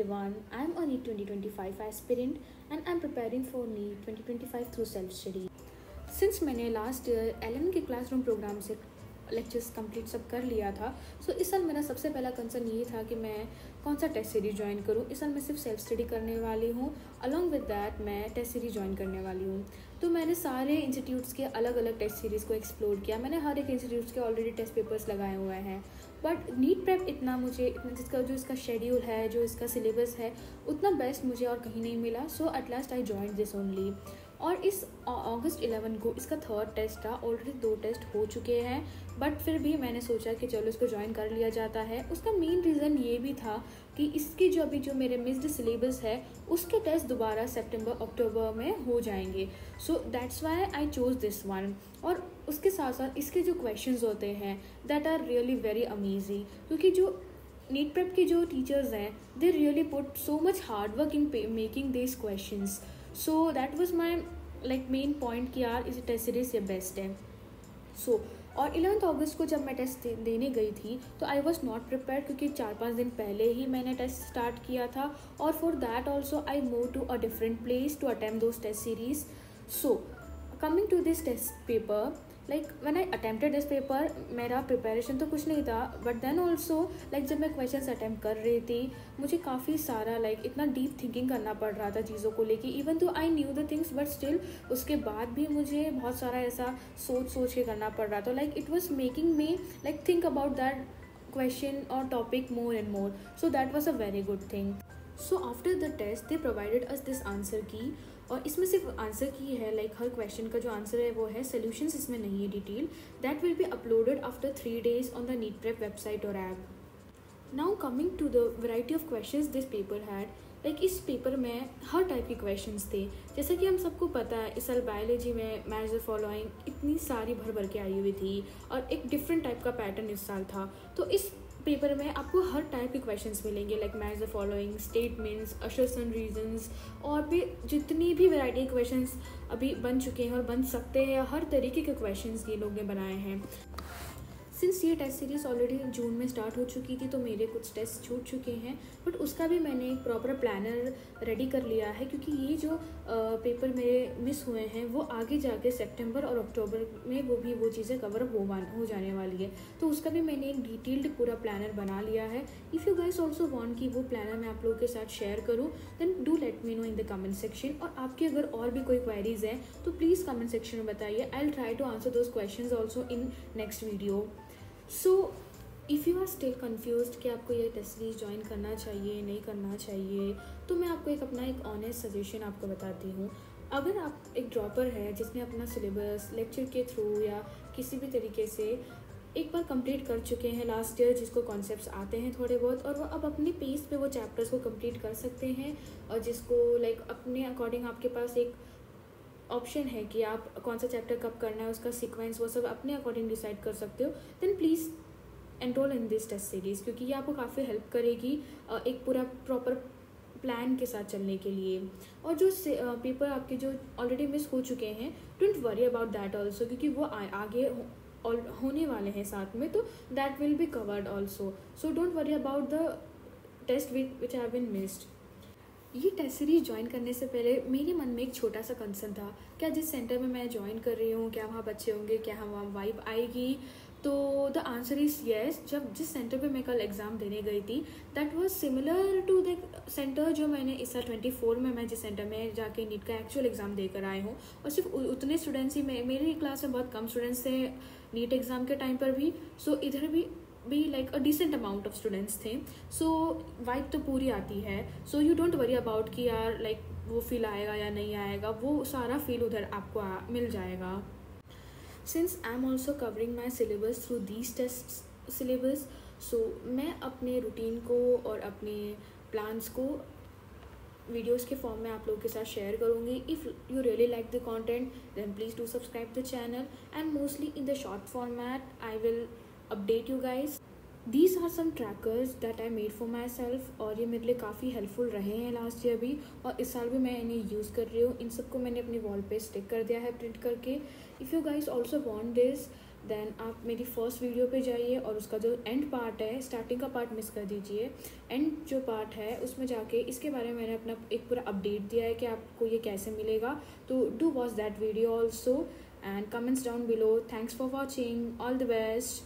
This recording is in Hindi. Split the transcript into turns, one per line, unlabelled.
everyone. I'm a NEET 2025 aspirant and I'm preparing for NEET 2025 through self-study. Since मैंने लास्ट ईयर LN के क्लासरूम प्रोग्राम से लेक्चर्स कंप्लीट सब कर लिया था, सो इस साल मेरा सबसे पहला कंसर्न ये था कि मैं कौन सा टेस्ट सीरीज ज्वाइन करूँ. इस साल मैं सिर्फ सेल्फ स्टडी करने वाली हूँ. अलॉन्ग विद दैट मैं टेस्ट सीरीज ज्वाइन करने वाली हूँ. तो मैंने सारे इंस्टीट्यूट्स के अलग अलग टेस्ट सीरीज़ को एक्सप्लोर किया. मैंने हर एक इंस्टीट्यूट्स के ऑलरेडी टेस्ट पेपर्स लगाए हुए हैं, बट नीट प्रेप इतना जिसका जो इसका शेड्यूल है, जो इसका सिलेबस है, उतना बेस्ट मुझे और कहीं नहीं मिला. So at last I join this only. और इस अगस्त 11 को इसका थर्ड टेस्ट था. ऑलरेडी 2 टेस्ट हो चुके हैं, बट फिर भी मैंने सोचा कि चलो इसको ज्वाइन कर लिया जाता है. उसका मेन रीज़न ये भी था कि इसकी जो मेरे मिस्ड सिलेबस है उसके टेस्ट दोबारा सितंबर अक्टूबर में हो जाएंगे. So that's why I chose this one. और उसके साथ साथ इसके जो क्वेश्चंस होते हैं that are really very amazing, क्योंकि जो नीट प्रेप के जो टीचर्स हैं they really put so much hard work in making this questions. So that was my main point कि यार इस टेस्ट सीरीज से बेस्ट है. और 11 अगस्त को जब मैं टेस्ट देने गई थी तो आई वॉज नॉट प्रिपेयर, क्योंकि 4-5 दिन पहले ही मैंने टेस्ट स्टार्ट किया था. और for that also I move to a different place to attempt those test series. So coming to this test paper, when I attempted this paper, मेरा प्रिपरेशन तो कुछ नहीं था, बट देन ऑल्सो जब मैं क्वेश्चन अटेम्प्ट कर रही थी मुझे काफ़ी सारा इतना डीप थिंकिंग करना पड़ रहा था चीज़ों को लेके. इवन तो I knew the things, but still उसके बाद भी मुझे बहुत सारा ऐसा सोच के करना पड़ रहा था. It was making me think about that question और topic more and more. So that was a very good thing. So after the test they provided us this answer key, और इसमें सिर्फ आंसर की है. हर क्वेश्चन का जो आंसर है वो है, सोल्यूशंस इसमें नहीं है detail. That will be uploaded after 3 days on the NEET prep website और app. Now coming to the variety of questions this paper had. इस पेपर में हर टाइप के क्वेश्चंस थे. जैसा कि हम सबको पता है इस साल बायोलॉजी में मैच द फॉलोइंग इतनी सारी भर के आई हुई थी, और एक डिफरेंट टाइप का पैटर्न इस साल था. तो इस पेपर में आपको हर टाइप के क्वेश्चंस मिलेंगे, match the following, statements, assertion, reasons, और भी जितनी भी वैरायटी के क्वेश्चंस अभी बन चुके हैं और बन सकते हैं, हर तरीके के क्वेश्चंस ये लोग ने बनाए हैं. सिंस ये टेस्ट सीरीज़ ऑलरेडी जून में स्टार्ट हो चुकी थी तो मेरे कुछ टेस्ट छूट चुके हैं, बट उसका भी मैंने एक प्रॉपर प्लानर रेडी कर लिया है, क्योंकि ये जो पेपर मेरे मिस हुए हैं वो आगे जाके सितंबर और अक्टूबर में वो चीज़ें कवर हो जाने वाली है. तो उसका भी मैंने एक डिटेल्ड पूरा प्लानर बना लिया है. If you guys also want कि वो प्लानर मैं आप लोगों के साथ शेयर करूँ, then do let me know in the comment section. और आपके अगर और भी कोई क्वेरीज हैं तो प्लीज़ कमेंट सेक्शन में बताइए. I will try to answer those questions also in next video. So if you are still confused कि आपको ये टेस्ट सीरीज ज्वाइन करना चाहिए नहीं करना चाहिए, तो मैं आपको अपना एक ऑनेस्ट सजेशन आपको बताती हूँ. अगर आप एक ड्रॉपर है जिसने अपना सिलेबस लेक्चर के थ्रू या किसी भी तरीके से एक बार कंप्लीट कर चुके हैं लास्ट ईयर, जिसको कॉन्सेप्ट्स आते हैं थोड़े बहुत, और वो अब अपने पेस पे वो चैप्टर्स को कंप्लीट कर सकते हैं, और जिसको अपने अकॉर्डिंग आपके पास एक ऑप्शन है कि आप कौन सा चैप्टर कब करना है, उसका सीक्वेंस वो सब अपने अकॉर्डिंग डिसाइड कर सकते हो, then please enroll in this test series, क्योंकि ये आपको काफ़ी हेल्प करेगी एक पूरा प्रॉपर प्लान के साथ चलने के लिए. और जो पेपर आपके जो ऑलरेडी मिस हो चुके हैं, don't worry about that also, क्योंकि वो आगे होने वाले हैं साथ में, तो that will be covered also. So don't worry about the test which have been missed. ये टेस्ट सीरीज ज्वाइन करने से पहले मेरे मन में एक छोटा सा कंसर्न था, क्या जिस सेंटर में मैं ज्वाइन कर रही हूँ क्या वहाँ बच्चे होंगे, क्या वहाँ वाइब आएगी. तो द आंसर इज़ येस. जिस सेंटर पे मैं कल एग्ज़ाम देने गई थी that was similar to the center जो मैंने इस साल 24 में मैं जिस सेंटर में जाके नीट का एक्चुअल एग्ज़ाम देकर आए हूँ. और सिर्फ उतने स्टूडेंट्स ही मेरी क्लास में बहुत कम स्टूडेंट्स थे नीट एग्ज़ाम के टाइम पर भी. सो इधर भी a decent amount of students थे. सो वाइब तो पूरी आती है. So you don't worry about कि यार वो फील आएगा या नहीं आएगा, वो सारा फील उधर आपको मिल जाएगा. Since I am also covering my syllabus through these test syllabus, so मैं अपने रूटीन को और अपने प्लान्स को वीडियोस के फॉर्म में आप लोगों के साथ शेयर करूँगी. If you really like the content then please do subscribe the channel, and mostly in the short format I will update you guys. These are some trackers that I made for myself, और ये मेरे लिए काफ़ी हेल्पफुल रहे हैं लास्ट ईयर भी, और इस साल भी मैं इन्हें यूज़ कर रही हूँ. इन सबको मैंने अपनी वॉल पे स्टिक कर दिया है प्रिंट करके. If you guys also want this, then आप मेरी फर्स्ट वीडियो पे जाइए और उसका जो एंड पार्ट है, स्टार्टिंग का पार्ट मिस कर दीजिए। एंड जो पार्ट है उसमें जाके इसके बारे में मैंने अपना एक पूरा अपडेट दिया है कि आपको ये कैसे मिलेगा, तो do watch that video also and comments down below. Thanks for watching, all the best.